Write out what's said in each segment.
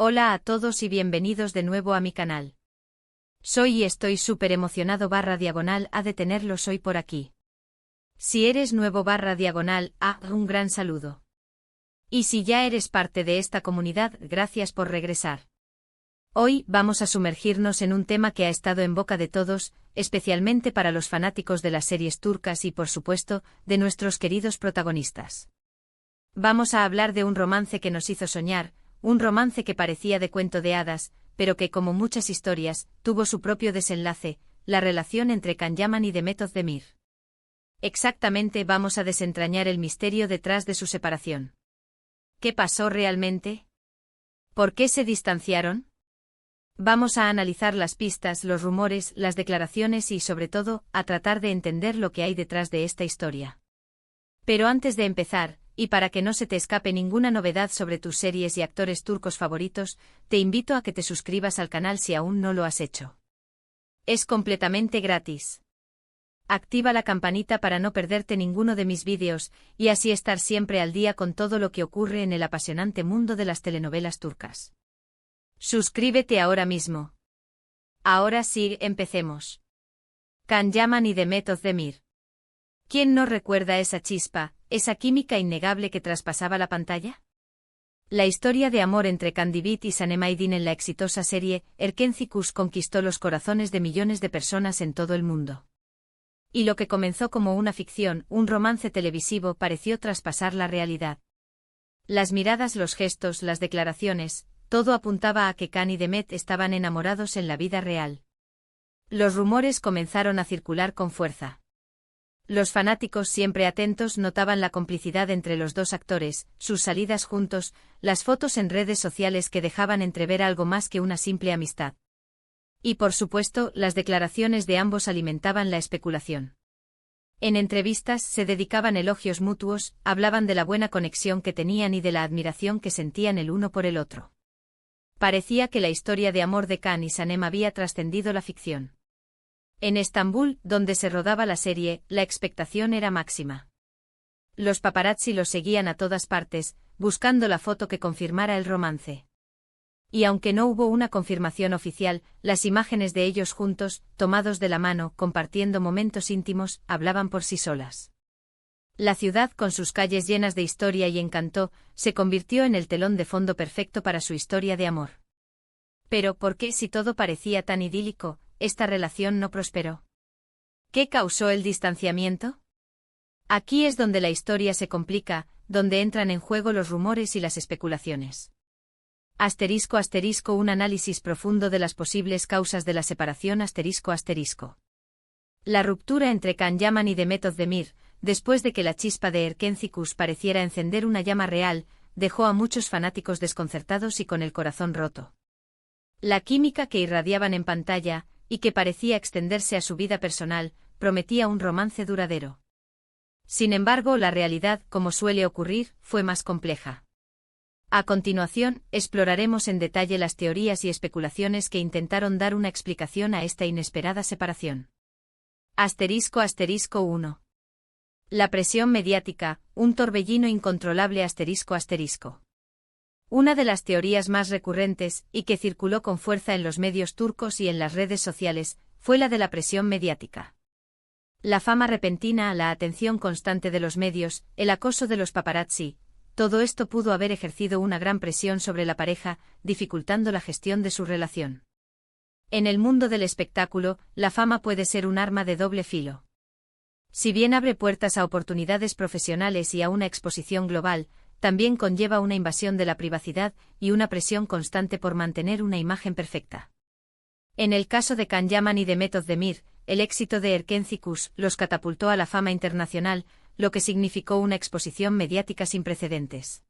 Hola a todos y bienvenidos de nuevo a mi canal. Soy y estoy súper emocionado / a de tenerlos hoy por aquí. Si eres nuevo / un gran saludo. Y si ya eres parte de esta comunidad, gracias por regresar. Hoy vamos a sumergirnos en un tema que ha estado en boca de todos, especialmente para los fanáticos de las series turcas y por supuesto, de nuestros queridos protagonistas. Vamos a hablar de un romance que nos hizo soñar, un romance que parecía de cuento de hadas, pero que como muchas historias, tuvo su propio desenlace, la relación entre Can Yaman y Demet Özdemir. Exactamente, vamos a desentrañar el misterio detrás de su separación. ¿Qué pasó realmente? ¿Por qué se distanciaron? Vamos a analizar las pistas, los rumores, las declaraciones y sobre todo, a tratar de entender lo que hay detrás de esta historia. Pero antes de empezar, y para que no se te escape ninguna novedad sobre tus series y actores turcos favoritos, te invito a que te suscribas al canal si aún no lo has hecho. Es completamente gratis. Activa la campanita para no perderte ninguno de mis vídeos, y así estar siempre al día con todo lo que ocurre en el apasionante mundo de las telenovelas turcas. Suscríbete ahora mismo. Ahora sí, empecemos. Can Yaman y Demet Özdemir. ¿Quién no recuerda esa chispa, esa química innegable que traspasaba la pantalla? La historia de amor entre Kandibit y Sanem Aydin en la exitosa serie Erkenci conquistó los corazones de millones de personas en todo el mundo. Y lo que comenzó como una ficción, un romance televisivo, pareció traspasar la realidad. Las miradas, los gestos, las declaraciones, todo apuntaba a que Can y Demet estaban enamorados en la vida real. Los rumores comenzaron a circular con fuerza. Los fanáticos siempre atentos notaban la complicidad entre los dos actores, sus salidas juntos, las fotos en redes sociales que dejaban entrever algo más que una simple amistad. Y por supuesto, las declaraciones de ambos alimentaban la especulación. En entrevistas se dedicaban elogios mutuos, hablaban de la buena conexión que tenían y de la admiración que sentían el uno por el otro. Parecía que la historia de amor de Can y Sanem había trascendido la ficción. En Estambul, donde se rodaba la serie, la expectación era máxima. Los paparazzi los seguían a todas partes, buscando la foto que confirmara el romance. Y aunque no hubo una confirmación oficial, las imágenes de ellos juntos, tomados de la mano, compartiendo momentos íntimos, hablaban por sí solas. La ciudad, con sus calles llenas de historia y encanto, se convirtió en el telón de fondo perfecto para su historia de amor. Pero ¿por qué, si todo parecía tan idílico, esta relación no prosperó? ¿Qué causó el distanciamiento? Aquí es donde la historia se complica, donde entran en juego los rumores y las especulaciones. ***, un análisis profundo de las posibles causas de la separación ***. La ruptura entre Can Yaman y Demet Özdemir, después de que la chispa de Erkenci pareciera encender una llama real, dejó a muchos fanáticos desconcertados y con el corazón roto. La química que irradiaban en pantalla, y que parecía extenderse a su vida personal, prometía un romance duradero. Sin embargo, la realidad, como suele ocurrir, fue más compleja. A continuación, exploraremos en detalle las teorías y especulaciones que intentaron dar una explicación a esta inesperada separación. ***1. La presión mediática, un torbellino incontrolable ***. Una de las teorías más recurrentes, y que circuló con fuerza en los medios turcos y en las redes sociales, fue la de la presión mediática. La fama repentina, la atención constante de los medios, el acoso de los paparazzi, todo esto pudo haber ejercido una gran presión sobre la pareja, dificultando la gestión de su relación. En el mundo del espectáculo, la fama puede ser un arma de doble filo. Si bien abre puertas a oportunidades profesionales y a una exposición global, también conlleva una invasión de la privacidad y una presión constante por mantener una imagen perfecta. En el caso de Can Yaman y Demet Özdemir, el éxito de Erkenci los catapultó a la fama internacional, lo que significó una exposición mediática sin precedentes.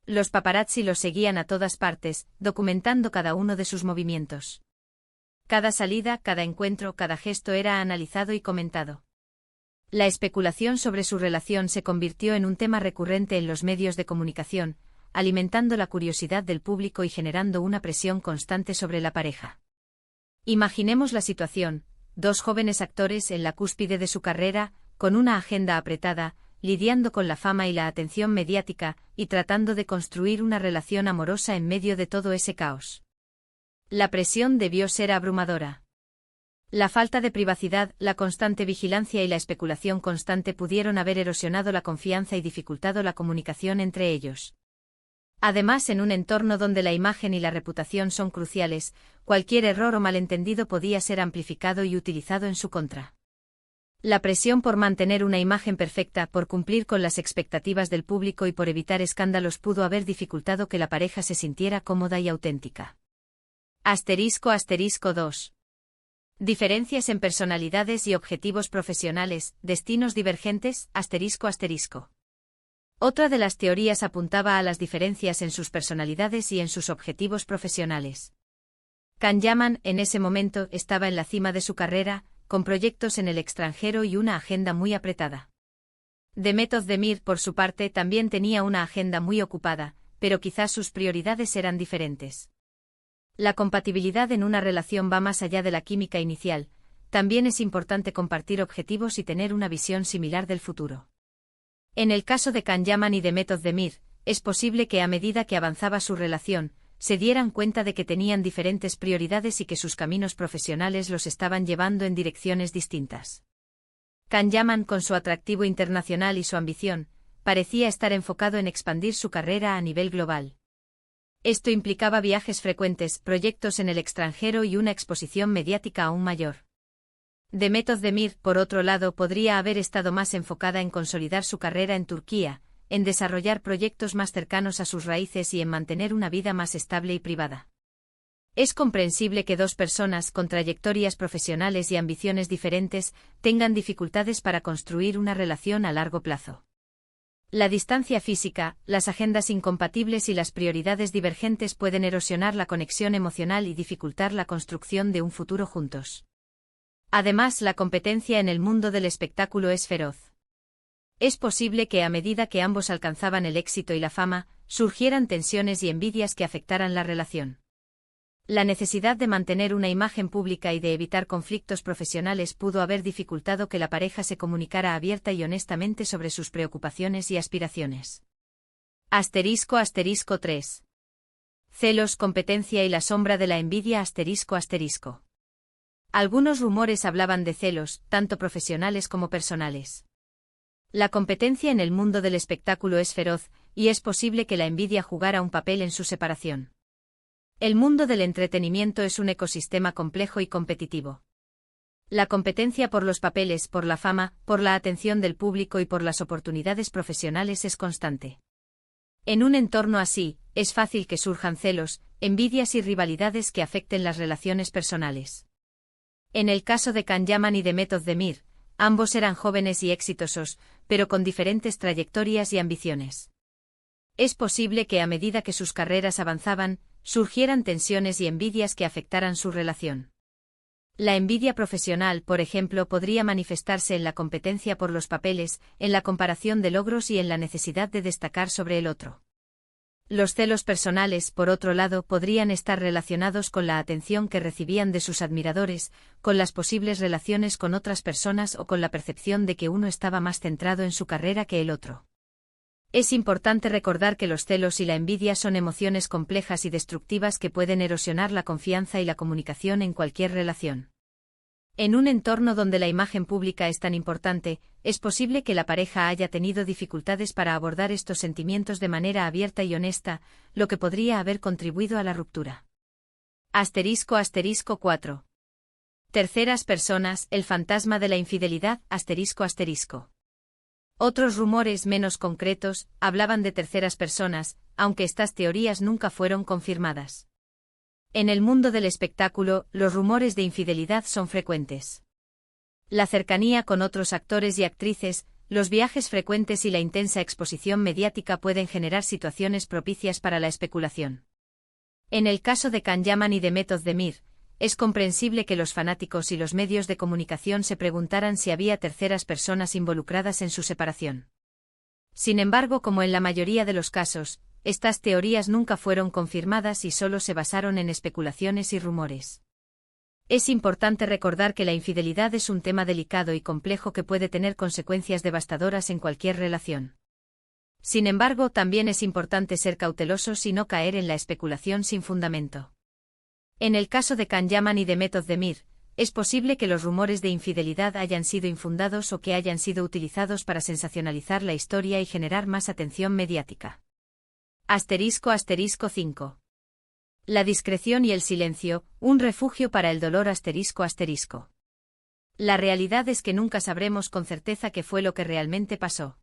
Los paparazzi los seguían a todas partes, documentando cada uno de sus movimientos. Cada salida, cada encuentro, cada gesto era analizado y comentado. La especulación sobre su relación se convirtió en un tema recurrente en los medios de comunicación, alimentando la curiosidad del público y generando una presión constante sobre la pareja. Imaginemos la situación: dos jóvenes actores en la cúspide de su carrera, con una agenda apretada, lidiando con la fama y la atención mediática, y tratando de construir una relación amorosa en medio de todo ese caos. La presión debió ser abrumadora. La falta de privacidad, la constante vigilancia y la especulación constante pudieron haber erosionado la confianza y dificultado la comunicación entre ellos. Además, en un entorno donde la imagen y la reputación son cruciales, cualquier error o malentendido podía ser amplificado y utilizado en su contra. La presión por mantener una imagen perfecta, por cumplir con las expectativas del público y por evitar escándalos pudo haber dificultado que la pareja se sintiera cómoda y auténtica. *2. Diferencias en personalidades y objetivos profesionales, destinos divergentes, ***. Otra de las teorías apuntaba a las diferencias en sus personalidades y en sus objetivos profesionales. Kanyaman, en ese momento, estaba en la cima de su carrera, con proyectos en el extranjero y una agenda muy apretada. Demet Özdemir, por su parte, también tenía una agenda muy ocupada, pero quizás sus prioridades eran diferentes. La compatibilidad en una relación va más allá de la química inicial, también es importante compartir objetivos y tener una visión similar del futuro. En el caso de Kanyaman y Demet Özdemir, es posible que a medida que avanzaba su relación, se dieran cuenta de que tenían diferentes prioridades y que sus caminos profesionales los estaban llevando en direcciones distintas. Kanyaman, con su atractivo internacional y su ambición, parecía estar enfocado en expandir su carrera a nivel global. Esto implicaba viajes frecuentes, proyectos en el extranjero y una exposición mediática aún mayor. Demet Özdemir, por otro lado, podría haber estado más enfocada en consolidar su carrera en Turquía, en desarrollar proyectos más cercanos a sus raíces y en mantener una vida más estable y privada. Es comprensible que dos personas con trayectorias profesionales y ambiciones diferentes tengan dificultades para construir una relación a largo plazo. La distancia física, las agendas incompatibles y las prioridades divergentes pueden erosionar la conexión emocional y dificultar la construcción de un futuro juntos. Además, la competencia en el mundo del espectáculo es feroz. Es posible que a medida que ambos alcanzaban el éxito y la fama, surgieran tensiones y envidias que afectaran la relación. La necesidad de mantener una imagen pública y de evitar conflictos profesionales pudo haber dificultado que la pareja se comunicara abierta y honestamente sobre sus preocupaciones y aspiraciones. *3. Celos, competencia y la sombra de la envidia. ***. Algunos rumores hablaban de celos, tanto profesionales como personales. La competencia en el mundo del espectáculo es feroz, y es posible que la envidia jugara un papel en su separación. El mundo del entretenimiento es un ecosistema complejo y competitivo. La competencia por los papeles, por la fama, por la atención del público y por las oportunidades profesionales es constante. En un entorno así, es fácil que surjan celos, envidias y rivalidades que afecten las relaciones personales. En el caso de Kanyaman y Demet Özdemir, ambos eran jóvenes y exitosos, pero con diferentes trayectorias y ambiciones. Es posible que a medida que sus carreras avanzaban, surgieran tensiones y envidias que afectaran su relación. La envidia profesional, por ejemplo, podría manifestarse en la competencia por los papeles, en la comparación de logros y en la necesidad de destacar sobre el otro. Los celos personales, por otro lado, podrían estar relacionados con la atención que recibían de sus admiradores, con las posibles relaciones con otras personas o con la percepción de que uno estaba más centrado en su carrera que el otro. Es importante recordar que los celos y la envidia son emociones complejas y destructivas que pueden erosionar la confianza y la comunicación en cualquier relación. En un entorno donde la imagen pública es tan importante, es posible que la pareja haya tenido dificultades para abordar estos sentimientos de manera abierta y honesta, lo que podría haber contribuido a la ruptura. *4. Terceras personas, el fantasma de la infidelidad. ***. Otros rumores menos concretos hablaban de terceras personas, aunque estas teorías nunca fueron confirmadas. En el mundo del espectáculo, los rumores de infidelidad son frecuentes. La cercanía con otros actores y actrices, los viajes frecuentes y la intensa exposición mediática pueden generar situaciones propicias para la especulación. En el caso de Kanyaman y Demet Özdemir, es comprensible que los fanáticos y los medios de comunicación se preguntaran si había terceras personas involucradas en su separación. Sin embargo, como en la mayoría de los casos, estas teorías nunca fueron confirmadas y solo se basaron en especulaciones y rumores. Es importante recordar que la infidelidad es un tema delicado y complejo que puede tener consecuencias devastadoras en cualquier relación. Sin embargo, también es importante ser cautelosos y no caer en la especulación sin fundamento. En el caso de Can Yaman y de Method Demir, es posible que los rumores de infidelidad hayan sido infundados o que hayan sido utilizados para sensacionalizar la historia y generar más atención mediática. *** 5. La discreción y el silencio, un refugio para el dolor ***. La realidad es que nunca sabremos con certeza qué fue lo que realmente pasó.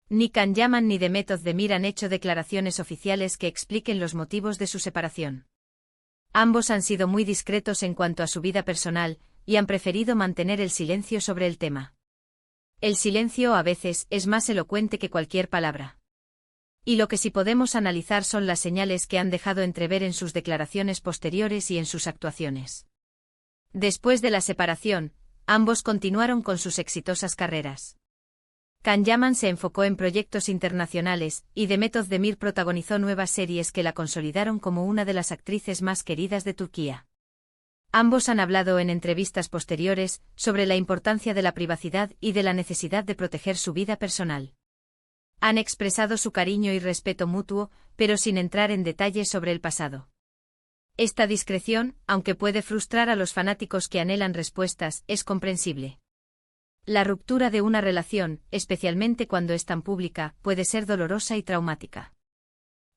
Ni Can Yaman ni de Method Demir han hecho declaraciones oficiales que expliquen los motivos de su separación. Ambos han sido muy discretos en cuanto a su vida personal, y han preferido mantener el silencio sobre el tema. El silencio a veces es más elocuente que cualquier palabra. Y lo que sí podemos analizar son las señales que han dejado entrever en sus declaraciones posteriores y en sus actuaciones. Después de la separación, ambos continuaron con sus exitosas carreras. Can Yaman se enfocó en proyectos internacionales, y de Method Demir protagonizó nuevas series que la consolidaron como una de las actrices más queridas de Turquía. Ambos han hablado en entrevistas posteriores sobre la importancia de la privacidad y de la necesidad de proteger su vida personal. Han expresado su cariño y respeto mutuo, pero sin entrar en detalles sobre el pasado. Esta discreción, aunque puede frustrar a los fanáticos que anhelan respuestas, es comprensible. La ruptura de una relación, especialmente cuando es tan pública, puede ser dolorosa y traumática.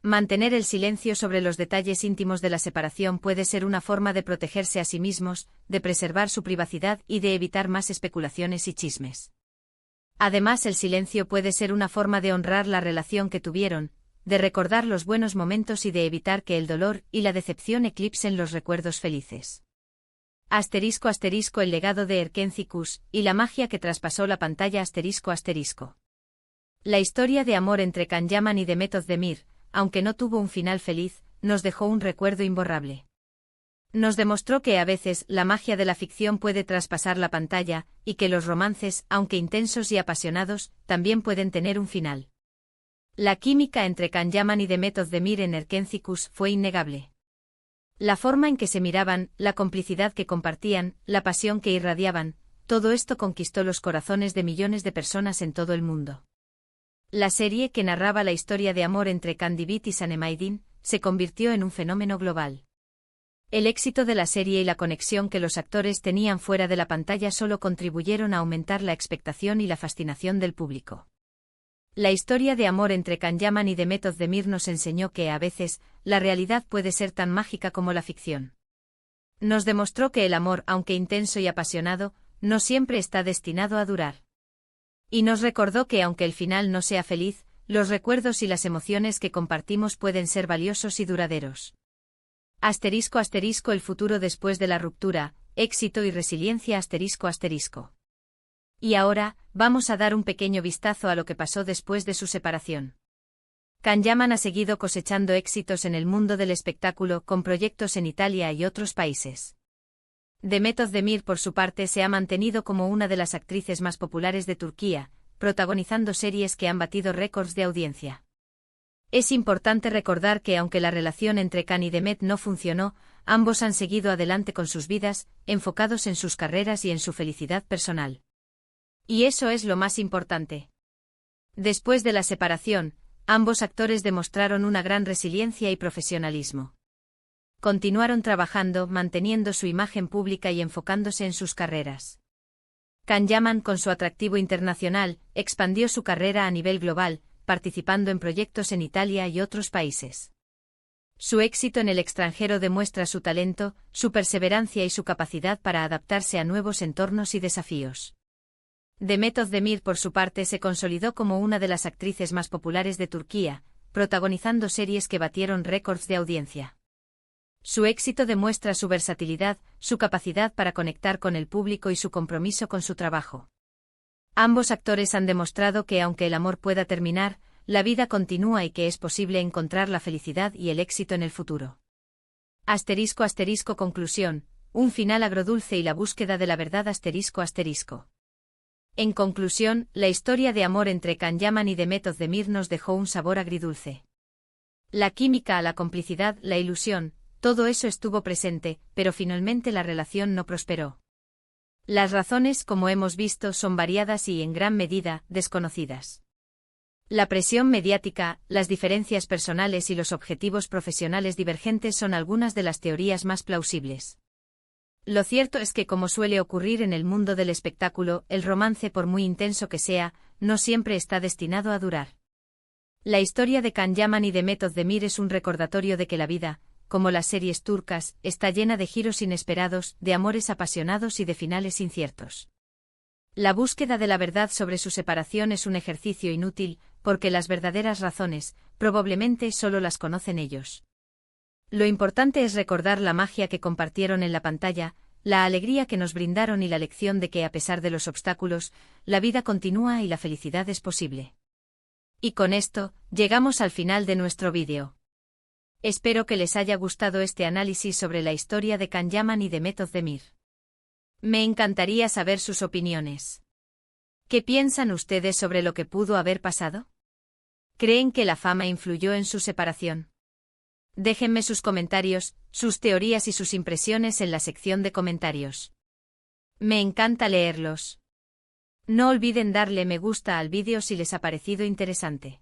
Mantener el silencio sobre los detalles íntimos de la separación puede ser una forma de protegerse a sí mismos, de preservar su privacidad y de evitar más especulaciones y chismes. Además, el silencio puede ser una forma de honrar la relación que tuvieron, de recordar los buenos momentos y de evitar que el dolor y la decepción eclipsen los recuerdos felices. *** El legado de Erkenci Kuş y la magia que traspasó la pantalla ***. La historia de amor entre Can Yaman y de Method Demir, aunque no tuvo un final feliz, nos dejó un recuerdo imborrable. Nos demostró que a veces la magia de la ficción puede traspasar la pantalla, y que los romances, aunque intensos y apasionados, también pueden tener un final. La química entre Can Yaman y de Method Demir en Erkenci Kuş fue innegable. La forma en que se miraban, la complicidad que compartían, la pasión que irradiaban, todo esto conquistó los corazones de millones de personas en todo el mundo. La serie que narraba la historia de amor entre Candivit y Sanem se convirtió en un fenómeno global. El éxito de la serie y la conexión que los actores tenían fuera de la pantalla solo contribuyeron a aumentar la expectación y la fascinación del público. La historia de amor entre Can Yaman y de Method Demir nos enseñó que, a veces, la realidad puede ser tan mágica como la ficción. Nos demostró que el amor, aunque intenso y apasionado, no siempre está destinado a durar. Y nos recordó que, aunque el final no sea feliz, los recuerdos y las emociones que compartimos pueden ser valiosos y duraderos. *** El futuro después de la ruptura, éxito y resiliencia ***. Y ahora, vamos a dar un pequeño vistazo a lo que pasó después de su separación. Can Yaman ha seguido cosechando éxitos en el mundo del espectáculo con proyectos en Italia y otros países. De Method Demir, por su parte, se ha mantenido como una de las actrices más populares de Turquía, protagonizando series que han batido récords de audiencia. Es importante recordar que, aunque la relación entre Can y Demet no funcionó, ambos han seguido adelante con sus vidas, enfocados en sus carreras y en su felicidad personal. Y eso es lo más importante. Después de la separación, ambos actores demostraron una gran resiliencia y profesionalismo. Continuaron trabajando, manteniendo su imagen pública y enfocándose en sus carreras. Can Yaman, con su atractivo internacional, expandió su carrera a nivel global, participando en proyectos en Italia y otros países. Su éxito en el extranjero demuestra su talento, su perseverancia y su capacidad para adaptarse a nuevos entornos y desafíos. De Method Demir, por su parte, se consolidó como una de las actrices más populares de Turquía, protagonizando series que batieron récords de audiencia. Su éxito demuestra su versatilidad, su capacidad para conectar con el público y su compromiso con su trabajo. Ambos actores han demostrado que, aunque el amor pueda terminar, la vida continúa y que es posible encontrar la felicidad y el éxito en el futuro. ***. Conclusión: un final agrodulce y la búsqueda de la verdad ***. En conclusión, la historia de amor entre Can Yaman y de Method Demir nos dejó un sabor agridulce. La química, la complicidad, la ilusión, Todo eso estuvo presente, pero finalmente la relación no prosperó. Las razones, como hemos visto, son variadas y, en gran medida, desconocidas. La presión mediática, las diferencias personales y los objetivos profesionales divergentes son algunas de las teorías más plausibles. Lo cierto es que, como suele ocurrir en el mundo del espectáculo, el romance, por muy intenso que sea, no siempre está destinado a durar. La historia de Can Yaman y de Mehmet Özdemir es un recordatorio de que la vida, como las series turcas, está llena de giros inesperados, de amores apasionados y de finales inciertos. La búsqueda de la verdad sobre su separación es un ejercicio inútil, porque las verdaderas razones, probablemente solo las conocen ellos. Lo importante es recordar la magia que compartieron en la pantalla, la alegría que nos brindaron y la lección de que, a pesar de los obstáculos, la vida continúa y la felicidad es posible. Y con esto, llegamos al final de nuestro vídeo. Espero que les haya gustado este análisis sobre la historia de Can Yaman y de Mehmet Özdemir. Me encantaría saber sus opiniones. ¿Qué piensan ustedes sobre lo que pudo haber pasado? ¿Creen que la fama influyó en su separación? Déjenme sus comentarios, sus teorías y sus impresiones en la sección de comentarios. Me encanta leerlos. No olviden darle me gusta al vídeo si les ha parecido interesante.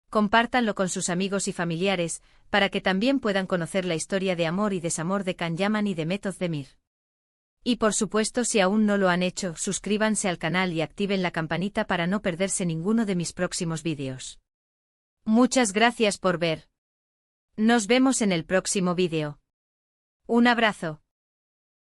Compártanlo con sus amigos y familiares, para que también puedan conocer la historia de amor y desamor de Can Yaman y de Mehmet Özdemir. Y por supuesto, si aún no lo han hecho, suscríbanse al canal y activen la campanita para no perderse ninguno de mis próximos vídeos. Muchas gracias por ver. Nos vemos en el próximo vídeo. Un abrazo.